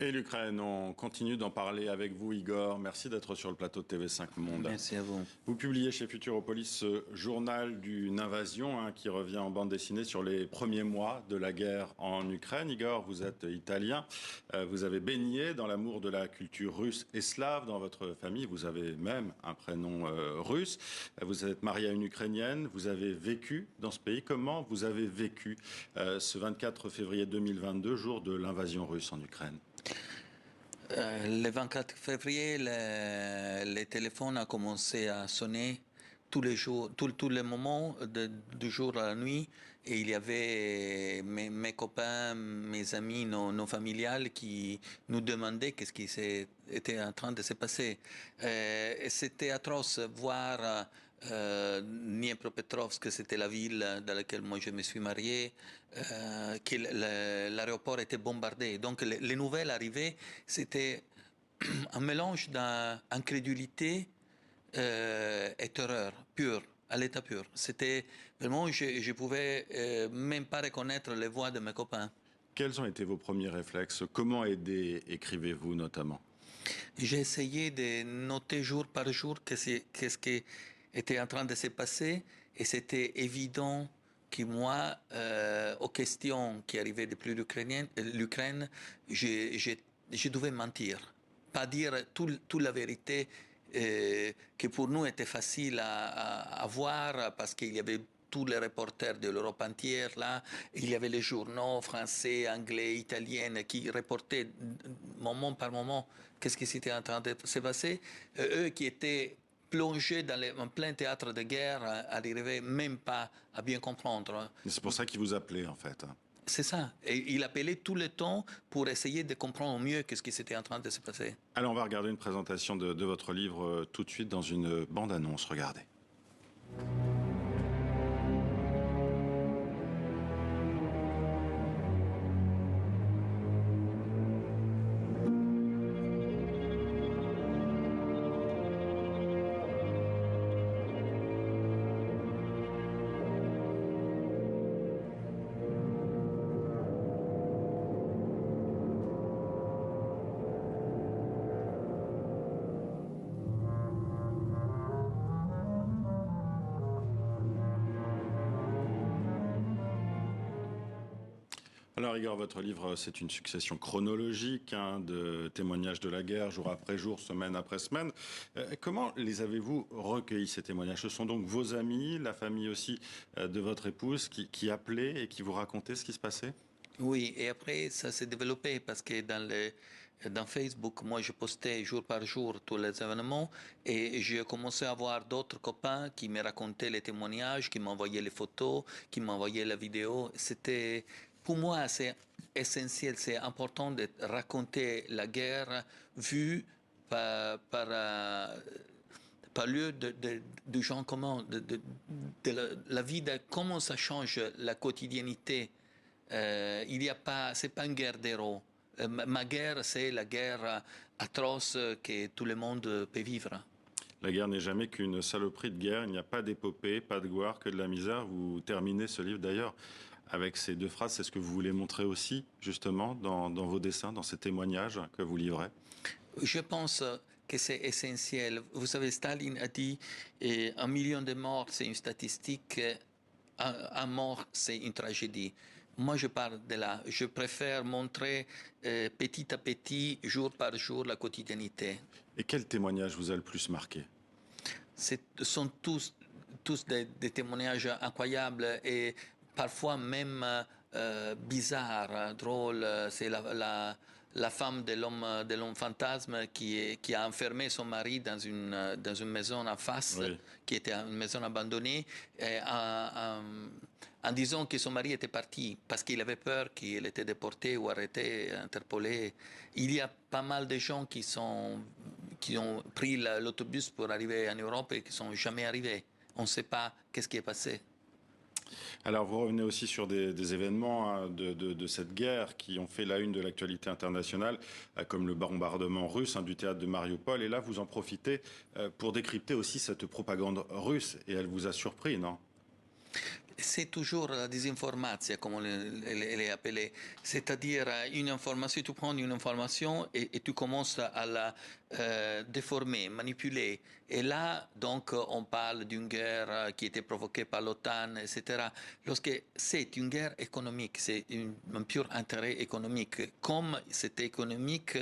Et l'Ukraine, on continue d'en parler avec vous, Igor. Merci d'être sur le plateau de TV5 Monde. Merci à vous. Vous publiez chez Futuropolis ce journal d'une invasion qui revient en bande dessinée sur les premiers mois de la guerre en Ukraine. Igor, vous êtes italien. Vous avez baigné dans l'amour de la culture russe et slave. Dans votre famille, vous avez même un prénom russe. Vous êtes marié à une Ukrainienne. Vous avez vécu dans ce pays. Comment vous avez vécu ce 24 février 2022, jour de l'invasion russe en Ukraine? Le 24 février, le téléphone a commencé à sonner tous les jours, tous les moments du jour à la nuit. Et il y avait mes copains, mes amis, nos familiales qui nous demandaient qu'est-ce qui était en train de se passer. Et c'était atroce voir Dniepropetrovsk, c'était la ville dans laquelle moi je me suis marié, que l'aéroport était bombardé. Donc les nouvelles arrivaient, c'était un mélange d'incrédulité et terreur pure, à l'état pur. C'était vraiment, je pouvais même pas reconnaître les voix de mes copains. Quels ont été vos premiers réflexes? Comment aider écrivez-vous notamment? J'ai essayé de noter jour par jour qu'est-ce qui était en train de se passer, et c'était évident que moi, aux questions qui arrivaient depuis l'Ukraine, je devais mentir, pas dire toute la vérité que pour nous était facile à voir parce qu'il y avait tous les reporters de l'Europe entière là, il y avait les journaux français, anglais, italiens qui reportaient moment par moment qu'est-ce qui s'était en train de se passer. Eux qui étaient plongés en plein théâtre de guerre n'arrivaient même pas à bien comprendre. C'est pour ça qu'ils vous appelaient en fait. C'est ça. Et il appelait tout le temps pour essayer de comprendre mieux ce qui s'était en train de se passer. Alors on va regarder une présentation de votre livre tout de suite dans une bande-annonce. Regardez. Alors Igor, votre livre, c'est une succession chronologique de témoignages de la guerre, jour après jour, semaine après semaine. Comment les avez-vous recueillis, ces témoignages? Ce sont donc vos amis, la famille aussi de votre épouse qui appelaient et qui vous racontaient ce qui se passait? Oui, et après, ça s'est développé parce que dans Facebook, moi, je postais jour par jour tous les événements, et j'ai commencé à voir d'autres copains qui me racontaient les témoignages, qui m'envoyaient les photos, qui m'envoyaient la vidéo. C'était, pour moi, c'est essentiel, c'est important de raconter la guerre vue par lieu de gens communs, de la vie, de comment ça change la quotidiennité. Il n'y a pas, c'est pas une guerre d'héros. Ma guerre, c'est la guerre atroce que tout le monde peut vivre. La guerre n'est jamais qu'une saloperie de guerre. Il n'y a pas d'épopée, pas de gloire, que de la misère. Vous terminez ce livre d'ailleurs avec ces deux phrases. C'est ce que vous voulez montrer aussi, justement, dans vos dessins, dans ces témoignages que vous livrez? Je pense que c'est essentiel. Vous savez, Staline a dit 1 million de morts, c'est une statistique. Un mort, c'est une tragédie. Moi, je parle de là. Je préfère montrer petit à petit, jour par jour, la quotidiennité. Et quel témoignage vous a le plus marqué? Ce sont tous des témoignages incroyables et parfois même bizarres, drôles. C'est la femme de l'homme fantasme qui a enfermé son mari dans une maison en face, oui, qui était une maison abandonnée, en disant que son mari était parti parce qu'il avait peur qu'il était déporté ou arrêté, interpellé. Il y a pas mal de gens qui ont pris l'autobus pour arriver en Europe et qui ne sont jamais arrivés. On ne sait pas qu'est-ce qui est passé. Alors vous revenez aussi sur des événements de cette guerre qui ont fait la une de l'actualité internationale, comme le bombardement russe du théâtre de Mariupol. Et là, vous en profitez pour décrypter aussi cette propagande russe. Et elle vous a surpris, non? c'est toujours la désinformation, comme elle est appelée. C'est-à-dire, une information, tu prends une information et tu commences à la déformer, manipuler. Et là, donc, on parle d'une guerre qui était provoquée par l'OTAN, etc. Lorsque c'est une guerre économique, c'est un pur intérêt économique. Comme c'était économique,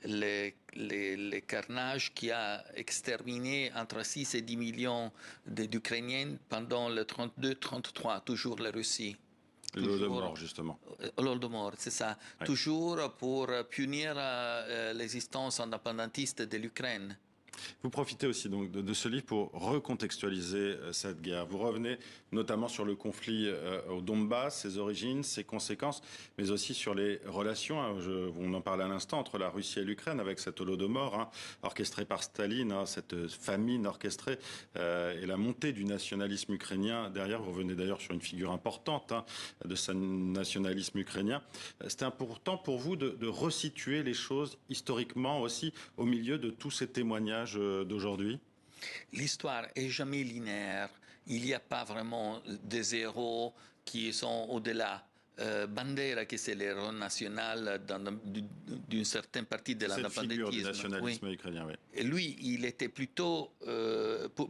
le carnage qui a exterminé entre 6 et 10 millions d'Ukrainiens pendant le 32-33, toujours la Russie. L'Holodomor, justement. L'Holodomor, c'est ça. Oui. Toujours pour punir l'existence indépendantiste de l'Ukraine. Vous profitez aussi donc de ce livre pour recontextualiser cette guerre. Vous revenez notamment sur le conflit au Donbass, ses origines, ses conséquences, mais aussi sur les relations, on en parlait à l'instant, entre la Russie et l'Ukraine, avec cet Holodomor orchestré par Staline, cette famine orchestrée, et la montée du nationalisme ukrainien. Derrière, vous revenez d'ailleurs sur une figure importante de ce nationalisme ukrainien. C'était important pour vous de resituer les choses historiquement aussi au milieu de tous ces témoignages d'aujourd'hui? L'histoire est jamais linéaire. Il n'y a pas vraiment des héros qui sont au-delà. Bandera, qui c'est l'héros national d'une certaine partie de l'indépendantisme. Cette figure du nationalisme ukrainien, oui. Et lui, il était plutôt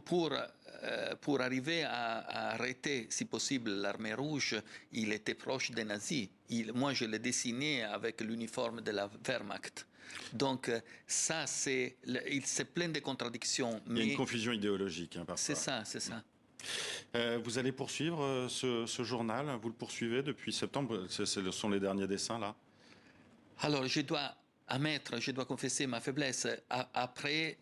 pour arriver à arrêter, si possible, l'armée rouge, il était proche des nazis. Moi, je l'ai dessiné avec l'uniforme de la Wehrmacht. Donc ça, c'est plein de contradictions. Il y a une confusion idéologique, parfois. C'est ça, c'est ça. Vous allez poursuivre ce journal, vous le poursuivez depuis septembre, ce sont les derniers dessins là? Alors, je dois confesser ma faiblesse. Après,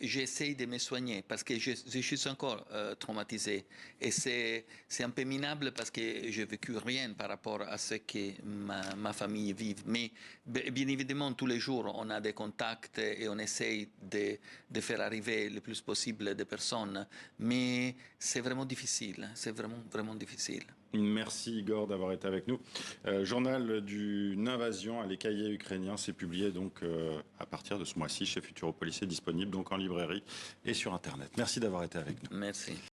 j'essaye de me soigner parce que je suis encore traumatisé. Et c'est un peu minable parce que je n'ai vécu rien par rapport à ce que ma famille vit. Mais bien évidemment, tous les jours, on a des contacts et on essaye de faire arriver le plus possible de personnes. Mais c'est vraiment difficile. C'est vraiment, vraiment difficile. Merci Igor d'avoir été avec nous. Journal d'une invasion à les cahiers ukrainiens, c'est publié donc à partir de ce mois-ci chez Futuropolis, disponible donc en librairie et sur Internet. Merci d'avoir été avec nous. Merci.